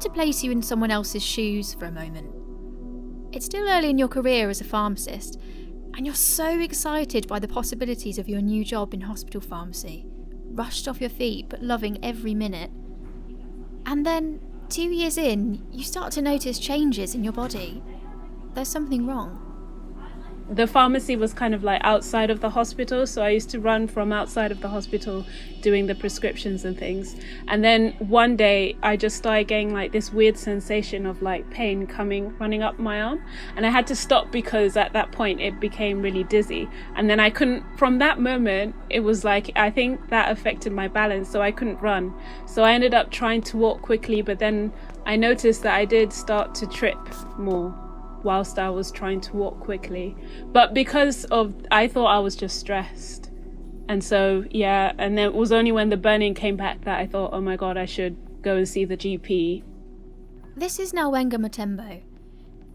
want to place you in someone else's shoes for a moment. It's still early in your career as a pharmacist, and you're so excited by the possibilities of your new job in hospital pharmacy, rushed off your feet but loving every minute. And then, 2 years in, you start to notice changes in your body. There's something wrong. The pharmacy was kind of like outside of the hospital, so I used to run from outside of the hospital doing the prescriptions and things. And then one day I just started getting like this weird sensation of like pain running up my arm, and I had to stop because at that point it became really dizzy. And then I couldn't, from that moment, it was like, I think that affected my balance, so I couldn't run. So I ended up trying to walk quickly, but then I noticed that I did start to trip more whilst I was trying to walk quickly. But because of, I thought I was just stressed. And so, yeah, and then it was only when the burning came back that I thought, oh my God, I should go and see the GP. This is Nalwenga Mutambo.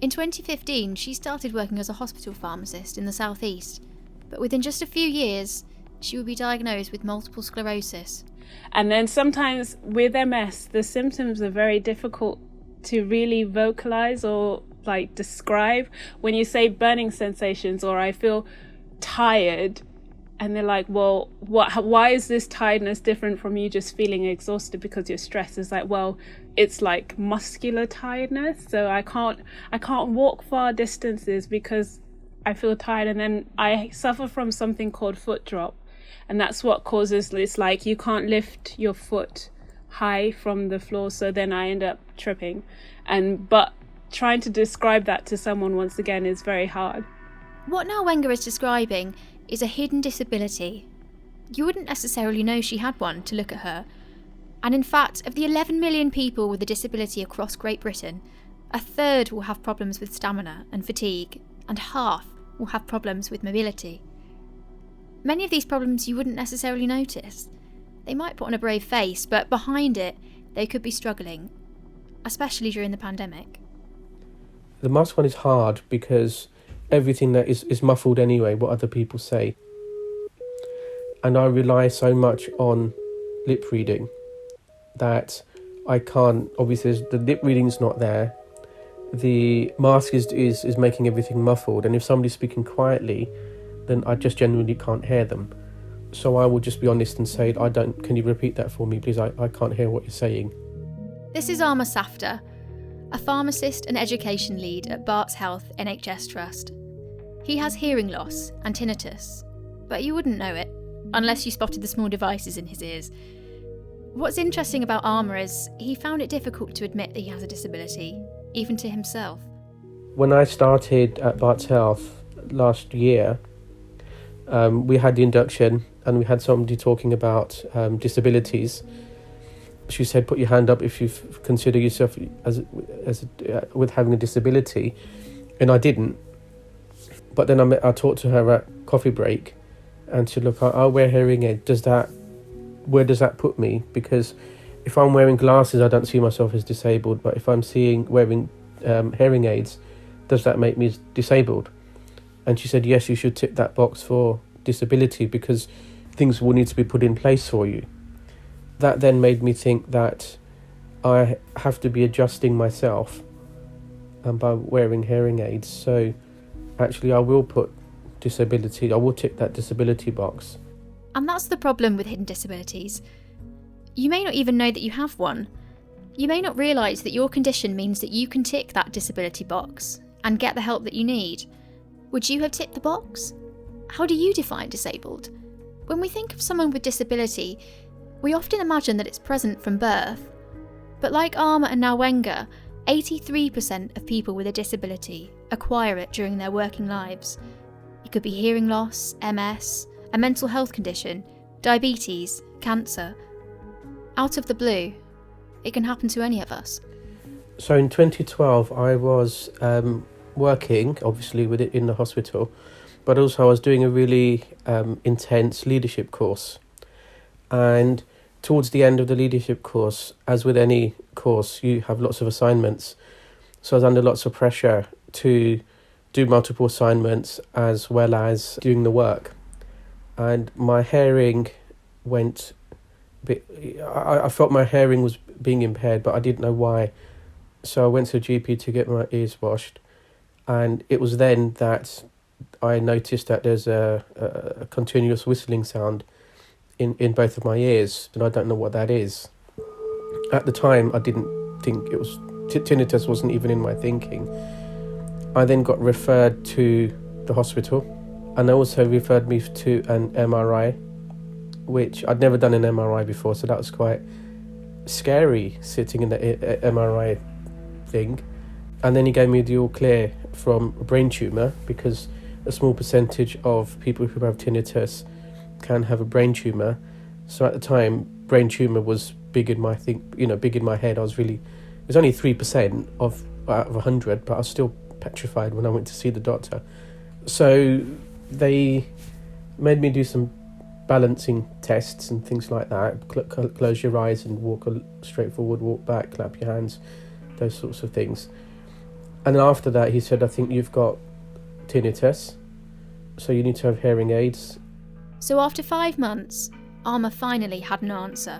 In 2015, she started working as a hospital pharmacist in the southeast, but within just a few years, she would be diagnosed with multiple sclerosis. And then sometimes with MS, the symptoms are very difficult to really vocalize or like describe. When you say burning sensations or I feel tired, and they're like, well, why is this tiredness different from you just feeling exhausted because you're stressed? It's like, well, it's like muscular tiredness, so I can't walk far distances because I feel tired. And then I suffer from something called foot drop, and that's what causes, it's like you can't lift your foot high from the floor, so then I end up tripping. But trying to describe that to someone, once again, is very hard. What Nalwenga is describing is a hidden disability. You wouldn't necessarily know she had one to look at her. And in fact, of the 11 million people with a disability across Great Britain, a third will have problems with stamina and fatigue, and half will have problems with mobility. Many of these problems you wouldn't necessarily notice. They might put on a brave face, but behind it, they could be struggling, especially during the pandemic. The mask one is hard because everything that is muffled anyway, what other people say. And I rely so much on lip reading that I can't, obviously the lip reading's not there. The mask is making everything muffled, and if somebody's speaking quietly, then I just genuinely can't hear them. So I will just be honest and say, can you repeat that for me, please? I can't hear what you're saying. This is Aamer Safdar, a pharmacist and education lead at Barts Health NHS Trust. He has hearing loss and tinnitus, but you wouldn't know it unless you spotted the small devices in his ears. What's interesting about Aamer is he found it difficult to admit that he has a disability, even to himself. When I started at Barts Health last year, we had the induction and we had somebody talking about disabilities. She said, put your hand up if you consider yourself with having a disability. And I didn't. But then I talked to her at coffee break and said, look, I'll wear hearing aid. Where does that put me? Because if I'm wearing glasses, I don't see myself as disabled. But if I'm wearing hearing aids, does that make me disabled? And she said, yes, you should tick that box for disability because things will need to be put in place for you. That then made me think that I have to be adjusting myself by wearing hearing aids. So actually I will put disability, I will tick that disability box. And that's the problem with hidden disabilities. You may not even know that you have one. You may not realise that your condition means that you can tick that disability box and get the help that you need. Would you have ticked the box? How do you define disabled? When we think of someone with disability, we often imagine that it's present from birth. But like Aamer and Nalwenga, 83% of people with a disability acquire it during their working lives. It could be hearing loss, MS, a mental health condition, diabetes, cancer. Out of the blue, it can happen to any of us. So in 2012, I was working, obviously, with it in the hospital, but also I was doing a really intense leadership course. And towards the end of the leadership course, as with any course, you have lots of assignments. So I was under lots of pressure to do multiple assignments as well as doing the work. And my hearing went a bit, I felt my hearing was being impaired, but I didn't know why. So I went to the GP to get my ears washed, and it was then that I noticed that there's a continuous whistling sound in both of my ears, and I don't know what that is. At the time, I didn't think it was... tinnitus wasn't even in my thinking. I then got referred to the hospital, and they also referred me to an MRI, which I'd never done an MRI before, so that was quite scary, sitting in the MRI thing. And then he gave me the all clear from a brain tumour, because a small percentage of people who have tinnitus can have a brain tumour. So at the time, brain tumour was big in my big in my head. It was only 3% out of 100, but I was still petrified when I went to see the doctor. So they made me do some balancing tests and things like that. Close your eyes and walk straight forward, walk back, clap your hands, those sorts of things. And then after that, he said, I think you've got tinnitus, so you need to have hearing aids. So after 5 months, Aamer finally had an answer.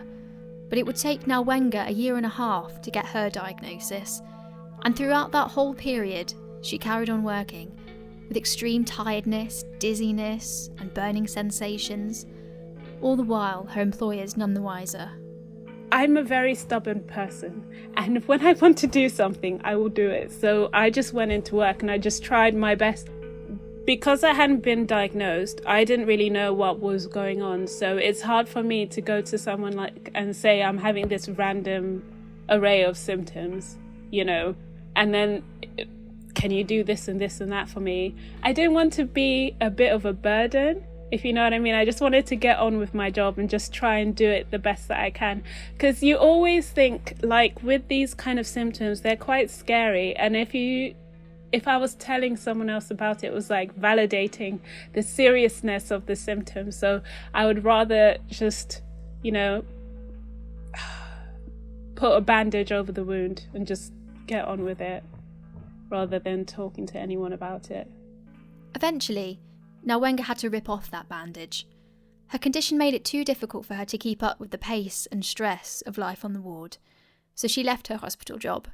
But it would take Nalwenga a year and a half to get her diagnosis. And throughout that whole period, she carried on working, with extreme tiredness, dizziness, and burning sensations, all the while her employers none the wiser. I'm a very stubborn person, and when I want to do something, I will do it. So I just went into work and I just tried my best. Because I hadn't been diagnosed, I didn't really know what was going on. So it's hard for me to go to someone and say I'm having this random array of symptoms, and then can you do this and this and that for me? I didn't want to be a bit of a burden, if you know what I mean. I just wanted to get on with my job and just try and do it the best that I can. Because you always think, with these kind of symptoms, they're quite scary. And if I was telling someone else about it, it was validating the seriousness of the symptoms. So I would rather just, put a bandage over the wound and just get on with it, rather than talking to anyone about it. Eventually, Nalwenga had to rip off that bandage. Her condition made it too difficult for her to keep up with the pace and stress of life on the ward, so she left her hospital job.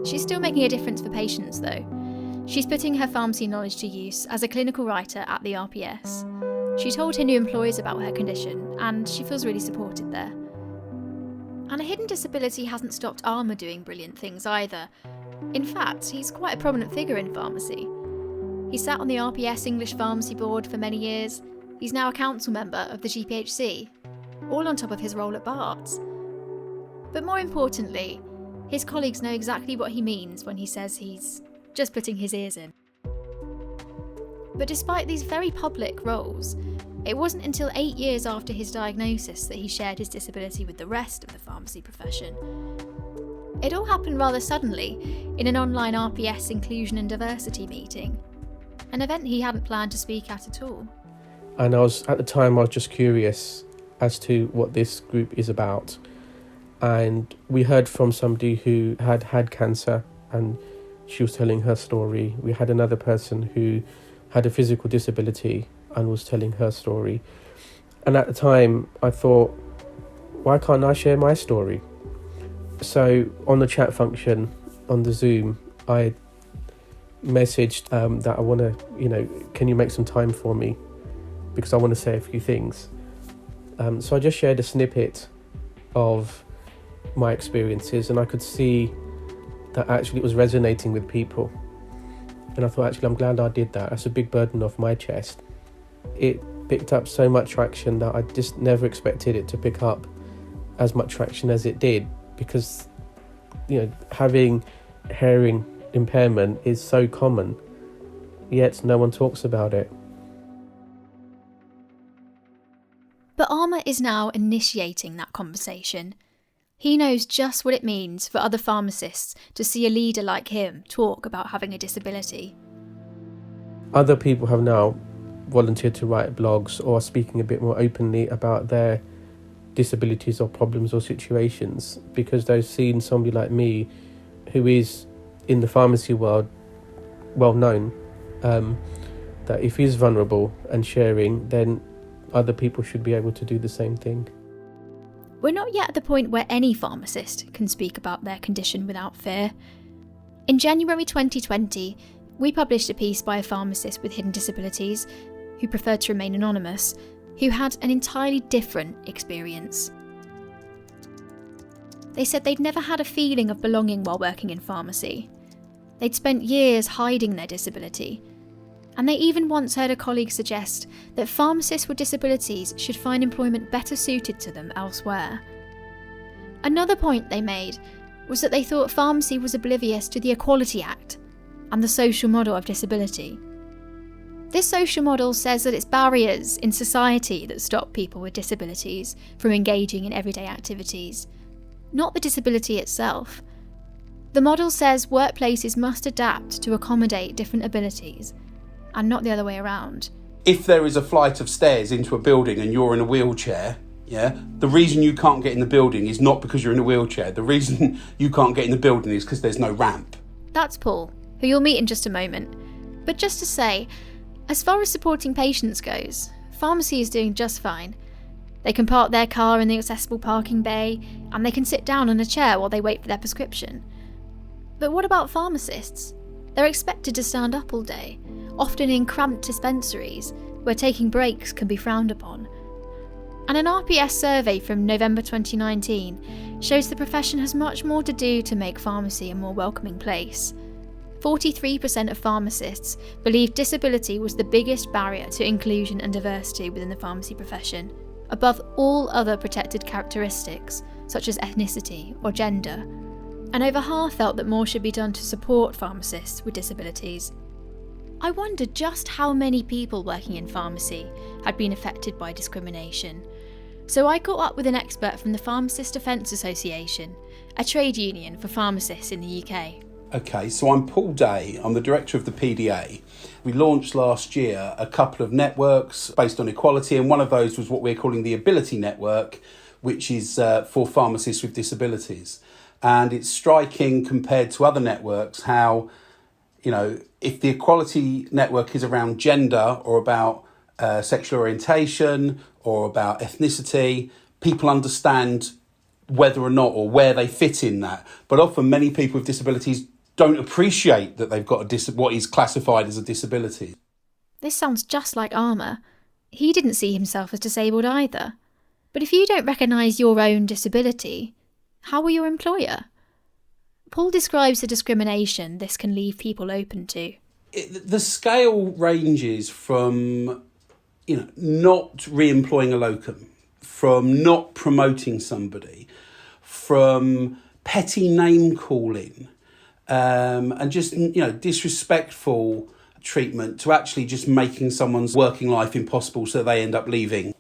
She's still making a difference for patients, though. She's putting her pharmacy knowledge to use as a clinical writer at the RPS. She told her new employees about her condition, and she feels really supported there. And a hidden disability hasn't stopped Aamer doing brilliant things either. In fact, he's quite a prominent figure in pharmacy. He sat on the RPS English Pharmacy Board for many years. He's now a council member of the GPHC, all on top of his role at Barts. But more importantly, his colleagues know exactly what he means when he says he's just putting his ears in. But despite these very public roles, it wasn't until 8 years after his diagnosis that he shared his disability with the rest of the pharmacy profession. It all happened rather suddenly in an online RPS inclusion and diversity meeting, an event he hadn't planned to speak at all. And I was just curious as to what this group is about. And we heard from somebody who had cancer, and she was telling her story. We had another person who had a physical disability and was telling her story. And at the time, I thought, why can't I share my story? So on the chat function on the Zoom, I messaged that I want to, can you make some time for me? Because I want to say a few things. So I just shared a snippet of my experiences, and I could see that actually it was resonating with people. And I thought, actually, I'm glad I did that. That's a big burden off my chest. It picked up so much traction that I just never expected it to pick up as much traction as it did, because, having hearing impairment is so common, yet no one talks about it. But Aamer is now initiating that conversation. He knows just what it means for other pharmacists to see a leader like him talk about having a disability. Other people have now volunteered to write blogs or are speaking a bit more openly about their disabilities or problems or situations, because they've seen somebody like me, who is in the pharmacy world well known, that if he's vulnerable and sharing, then other people should be able to do the same thing. We're not yet at the point where any pharmacist can speak about their condition without fear. In January 2020, we published a piece by a pharmacist with hidden disabilities, who preferred to remain anonymous, who had an entirely different experience. They said they'd never had a feeling of belonging while working in pharmacy. They'd spent years hiding their disability. And they even once heard a colleague suggest that pharmacists with disabilities should find employment better suited to them elsewhere. Another point they made was that they thought pharmacy was oblivious to the Equality Act and the social model of disability. This social model says that it's barriers in society that stop people with disabilities from engaging in everyday activities, not the disability itself. The model says workplaces must adapt to accommodate different abilities, and not the other way around. If there is a flight of stairs into a building and you're in a wheelchair, the reason you can't get in the building is not because you're in a wheelchair. The reason you can't get in the building is because there's no ramp. That's Paul, who you'll meet in just a moment. But just to say, as far as supporting patients goes, pharmacy is doing just fine. They can park their car in the accessible parking bay, and they can sit down on a chair while they wait for their prescription. But what about pharmacists? They're expected to stand up all day, often in cramped dispensaries, where taking breaks can be frowned upon. And an RPS survey from November 2019 shows the profession has much more to do to make pharmacy a more welcoming place. 43% of pharmacists believe disability was the biggest barrier to inclusion and diversity within the pharmacy profession, above all other protected characteristics, such as ethnicity or gender. And over half felt that more should be done to support pharmacists with disabilities. I wondered just how many people working in pharmacy had been affected by discrimination. So I caught up with an expert from the Pharmacists Defence Union, a trade union for pharmacists in the UK. Okay, so I'm Paul Day, I'm the director of the PDA. We launched last year a couple of networks based on equality, and one of those was what we're calling the Ability Network, which is for pharmacists with disabilities. And it's striking compared to other networks how, if the Equality Network is around gender or about sexual orientation or about ethnicity, people understand whether or not or where they fit in that. But often many people with disabilities don't appreciate that they've got what is classified as a disability. This sounds just like Aamer. He didn't see himself as disabled either. But if you don't recognise your own disability, how will your employer? Paul describes the discrimination this can leave people open to. The scale ranges from, not re-employing a locum, from not promoting somebody, from petty name calling, and just, disrespectful treatment, to actually just making someone's working life impossible so they end up leaving.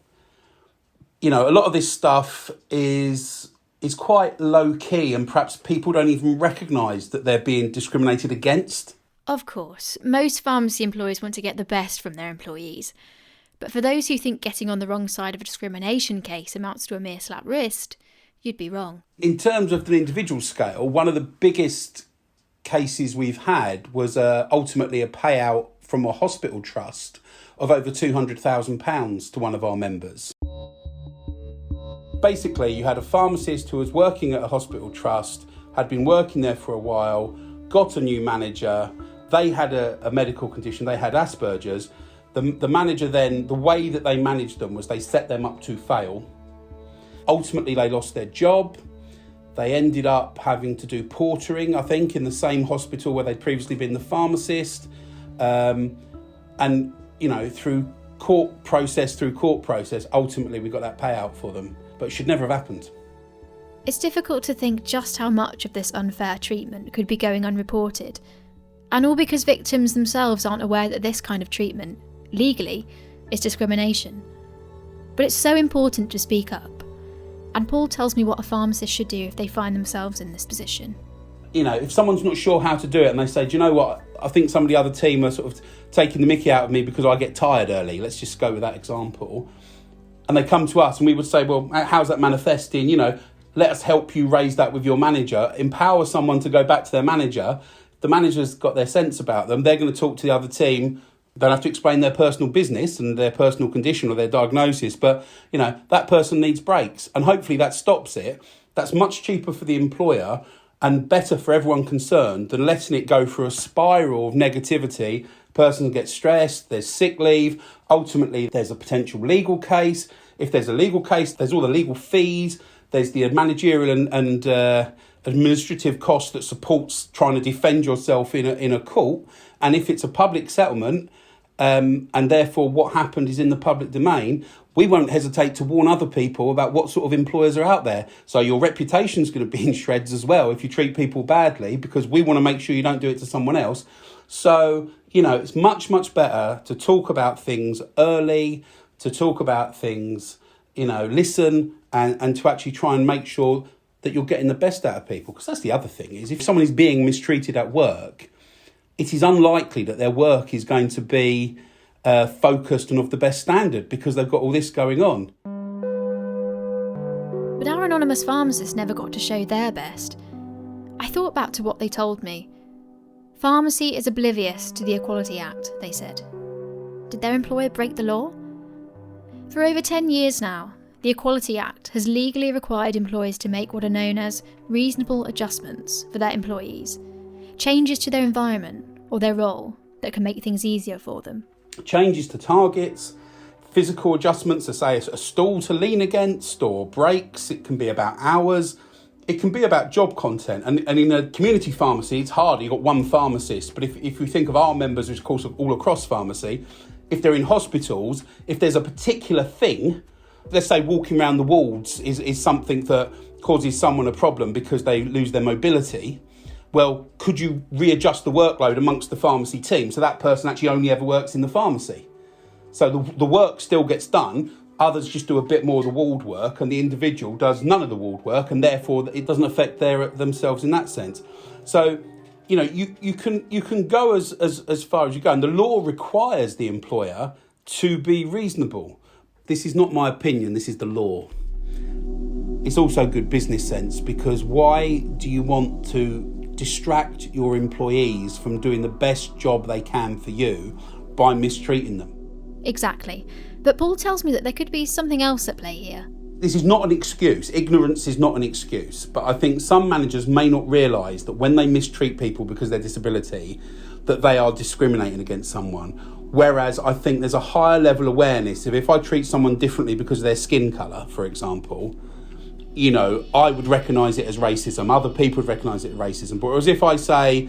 A lot of this stuff is quite low key, and perhaps people don't even recognise that they're being discriminated against. Of course, most pharmacy employers want to get the best from their employees. But for those who think getting on the wrong side of a discrimination case amounts to a mere slap wrist, you'd be wrong. In terms of the individual scale, one of the biggest cases we've had was ultimately a payout from a hospital trust of over £200,000 to one of our members. Basically, you had a pharmacist who was working at a hospital trust, had been working there for a while, got a new manager. They had a medical condition, they had Asperger's. The manager then, the way that they managed them was they set them up to fail. Ultimately, they lost their job. They ended up having to do portering, I think, in the same hospital where they'd previously been the pharmacist. And, through court process, ultimately we got that payout for them. But it should never have happened. It's difficult to think just how much of this unfair treatment could be going unreported. And all because victims themselves aren't aware that this kind of treatment, legally, is discrimination. But it's so important to speak up. And Paul tells me what a pharmacist should do if they find themselves in this position. If someone's not sure how to do it and they say, do you know what, I think some of the other team are sort of taking the mickey out of me because I get tired early. Let's just go with that example. And they come to us and we would say, well, how's that manifesting? Let us help you raise that with your manager. Empower someone to go back to their manager. The manager's got their sense about them. They're going to talk to the other team. They don't have to explain their personal business and their personal condition or their diagnosis, but, that person needs breaks. And hopefully that stops it. That's much cheaper for the employer and better for everyone concerned than letting it go through a spiral of negativity. Person gets stressed, there's sick leave, ultimately there's a potential legal case. If there's a legal case, there's all the legal fees, there's the managerial and administrative cost that supports trying to defend yourself in a court. And if it's a public settlement, and therefore what happened is in the public domain, we won't hesitate to warn other people about what sort of employers are out there. So your reputation's going to be in shreds as well if you treat people badly, because we want to make sure you don't do it to someone else. So, it's much, much better to talk about things early, to talk about things, listen and to actually try and make sure that you're getting the best out of people. Because that's the other thing, is if someone is being mistreated at work, it is unlikely that their work is going to be focused and of the best standard because they've got all this going on. But our anonymous pharmacists never got to show their best. I thought back to what they told me. Pharmacy is oblivious to the Equality Act, they said. Did their employer break the law? For over 10 years now, the Equality Act has legally required employers to make what are known as reasonable adjustments for their employees, changes to their environment or their role that can make things easier for them. Changes to targets, physical adjustments, to say a stool to lean against, or breaks. It can be about hours. It can be about job content. And in a community pharmacy, it's hard. You've got one pharmacist. But if we think of our members, which of course are all across pharmacy, if they're in hospitals, if there's a particular thing, let's say walking around the wards is something that causes someone a problem because they lose their mobility, well, could you readjust the workload amongst the pharmacy team so that person actually only ever works in the pharmacy? So the work still gets done, others just do a bit more of the ward work, and the individual does none of the ward work, and therefore it doesn't affect themselves in that sense. So, you can go as far as you go, and the law requires the employer to be reasonable. This is not my opinion, this is the law. It's also good business sense, because why do you want to distract your employees from doing the best job they can for you by mistreating them? Exactly. But Paul tells me that there could be something else at play here. This is not an excuse. Ignorance is not an excuse. But I think some managers may not realise that when they mistreat people because of their disability, that they are discriminating against someone. Whereas I think there's a higher level awareness of if I treat someone differently because of their skin colour, for example, I would recognise it as racism. Other people would recognise it as racism. But as if I say,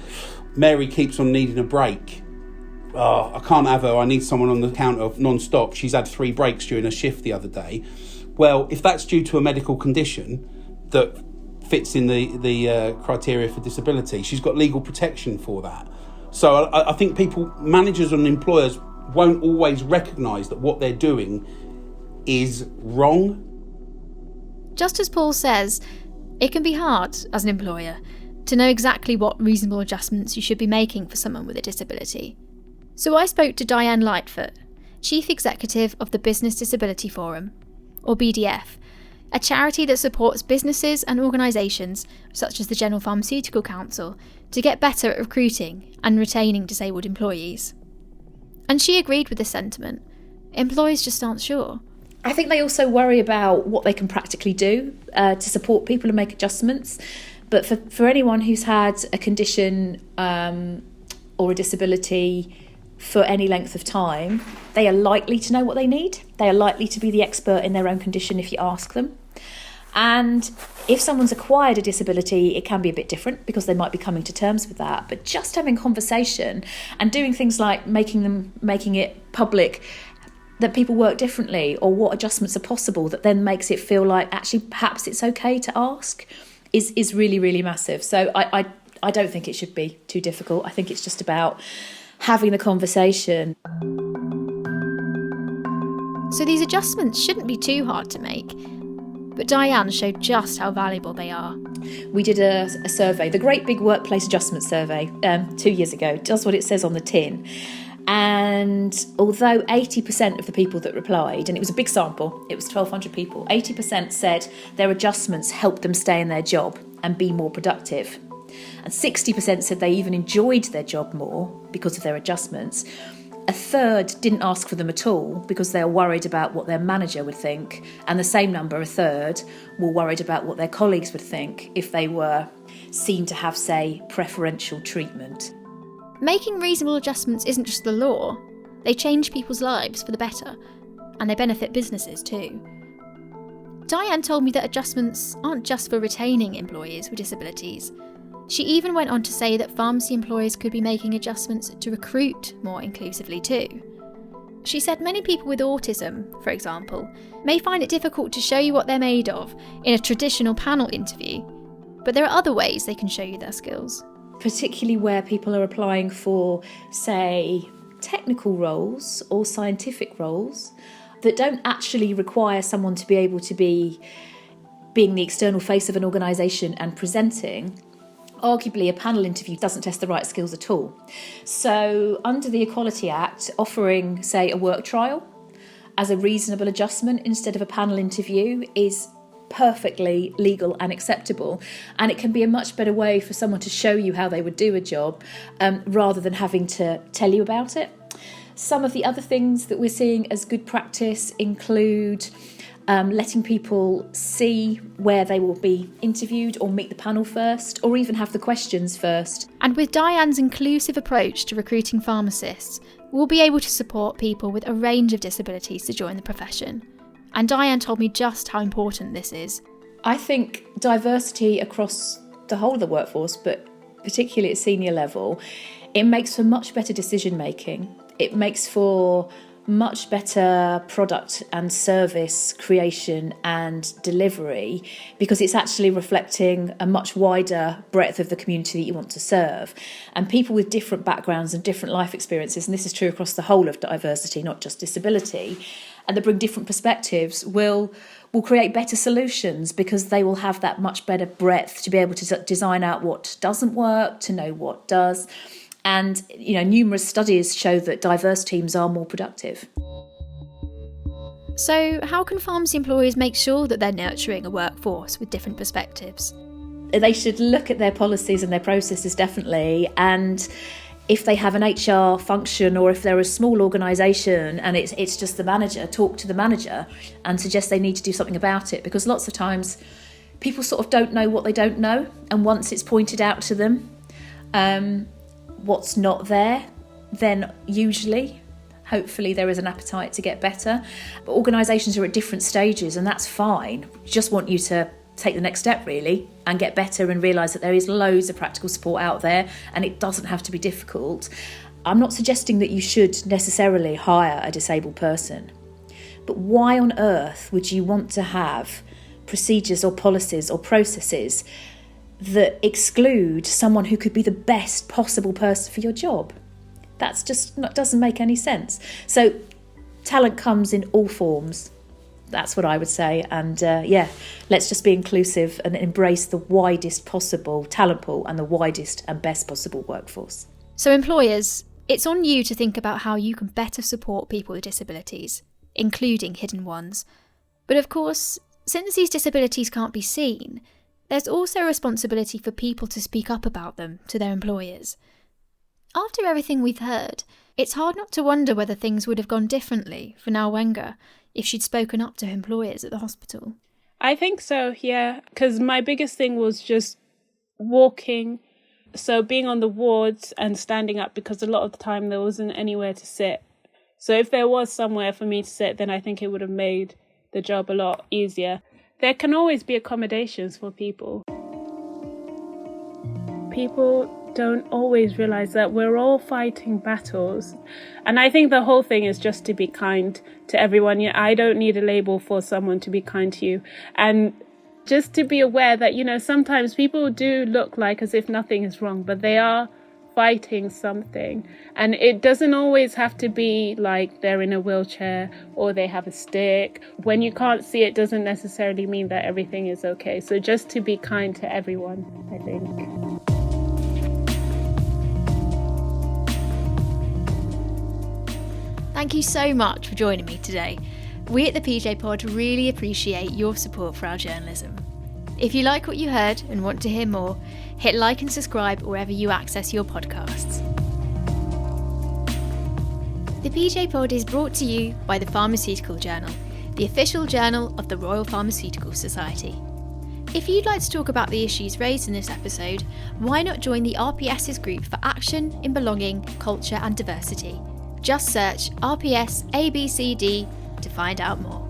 Mary keeps on needing a break. Oh, I can't have her. I need someone on the counter non-stop. She's had 3 breaks during a shift the other day. Well, if that's due to a medical condition that fits in the criteria for disability, she's got legal protection for that. So I think managers and employers won't always recognise that what they're doing is wrong. Just as Paul says, it can be hard as an employer to know exactly what reasonable adjustments you should be making for someone with a disability. So I spoke to Diane Lightfoot, Chief Executive of the Business Disability Forum, or BDF, a charity that supports businesses and organisations, such as the General Pharmaceutical Council, to get better at recruiting and retaining disabled employees. And she agreed with this sentiment. Employers just aren't sure. I think they also worry about what they can practically do to support people and make adjustments. But for anyone who's had a condition or a disability for any length of time, they are likely to know what they need. They are likely to be the expert in their own condition if you ask them. And if someone's acquired a disability, it can be a bit different because they might be coming to terms with that. But just having conversation and doing things like making it public that people work differently or what adjustments are possible, that then makes it feel like actually perhaps it's okay to ask, is really, really massive. So I don't think it should be too difficult. I think it's just about having the conversation. So these adjustments shouldn't be too hard to make. But Diane showed just how valuable they are. We did a survey, the Great Big Workplace Adjustment Survey, 2 years ago. It does what it says on the tin. And although 80% of the people that replied, and it was a big sample, it was 1,200 people, 80% said their adjustments helped them stay in their job and be more productive. And 60% said they even enjoyed their job more because of their adjustments. A third didn't ask for them at all because they were worried about what their manager would think, and the same number, a third, were worried about what their colleagues would think if they were seen to have, say, preferential treatment. Making reasonable adjustments isn't just the law, they change people's lives for the better, and they benefit businesses too. Diane told me that adjustments aren't just for retaining employees with disabilities. She even went on to say that pharmacy employers could be making adjustments to recruit more inclusively too. She said many people with autism, for example, may find it difficult to show you what they're made of in a traditional panel interview, but there are other ways they can show you their skills. Particularly where people are applying for, say, technical roles or scientific roles that don't actually require someone to be able to be being the external face of an organisation and presenting. Arguably, a panel interview doesn't test the right skills at all. So, under the Equality Act, offering, say, a work trial as a reasonable adjustment instead of a panel interview is perfectly legal and acceptable, and it can be a much better way for someone to show you how they would do a job rather than having to tell you about it. Some of the other things that we're seeing as good practice include letting people see where they will be interviewed or meet the panel first, or even have the questions first. And with Diane's inclusive approach to recruiting pharmacists, we'll be able to support people with a range of disabilities to join the profession. And Diane told me just how important this is. I think diversity across the whole of the workforce, but particularly at senior level, it makes for much better decision making. It makes for much better product and service creation and delivery because it's actually reflecting a much wider breadth of the community that you want to serve. And people with different backgrounds and different life experiences, and this is true across the whole of diversity, not just disability, and they bring different perspectives, will create better solutions because they will have that much better breadth to be able to design out what doesn't work, to know what does. And, numerous studies show that diverse teams are more productive. So how can pharmacy employers make sure that they're nurturing a workforce with different perspectives? They should look at their policies and their processes, definitely, and if they have an HR function or if they're a small organisation and it's just the manager, talk to the manager and suggest they need to do something about it, because lots of times people sort of don't know what they don't know, and once it's pointed out to them what's not there, then hopefully there is an appetite to get better. But organisations are at different stages, and that's fine. We just want you to take the next step, really, and get better and realise that there is loads of practical support out there and it doesn't have to be difficult. I'm not suggesting that you should necessarily hire a disabled person, but why on earth would you want to have procedures or policies or processes that exclude someone who could be the best possible person for your job? That's just doesn't make any sense. So talent comes in all forms. That's what I would say. And let's just be inclusive and embrace the widest possible talent pool and the widest and best possible workforce. So employers, it's on you to think about how you can better support people with disabilities, including hidden ones. But of course, since these disabilities can't be seen, there's also a responsibility for people to speak up about them to their employers. After everything we've heard, it's hard not to wonder whether things would have gone differently for Nalwenga if she'd spoken up to her employers at the hospital. I think so, yeah, because my biggest thing was just walking. So being on the wards and standing up, because a lot of the time there wasn't anywhere to sit. So if there was somewhere for me to sit, then I think it would have made the job a lot easier. There can always be accommodations for people. People don't always realise that we're all fighting battles. And I think the whole thing is just to be kind to everyone. I don't need a label for someone to be kind to you. And just to be aware that, sometimes people do look like as if nothing is wrong, but they are fighting something. And it doesn't always have to be like they're in a wheelchair or they have a stick. When you can't see it doesn't necessarily mean that everything is okay. So just to be kind to everyone, I think. Thank you so much for joining me today. We at the PJ Pod really appreciate your support for our journalism. If you like what you heard and want to hear more, hit like and subscribe wherever you access your podcasts. The PJ Pod is brought to you by the Pharmaceutical Journal, the official journal of the Royal Pharmaceutical Society. If you'd like to talk about the issues raised in this episode, why not join the RPS's group for action in belonging, culture and diversity? Just search RPS ABCD to find out more.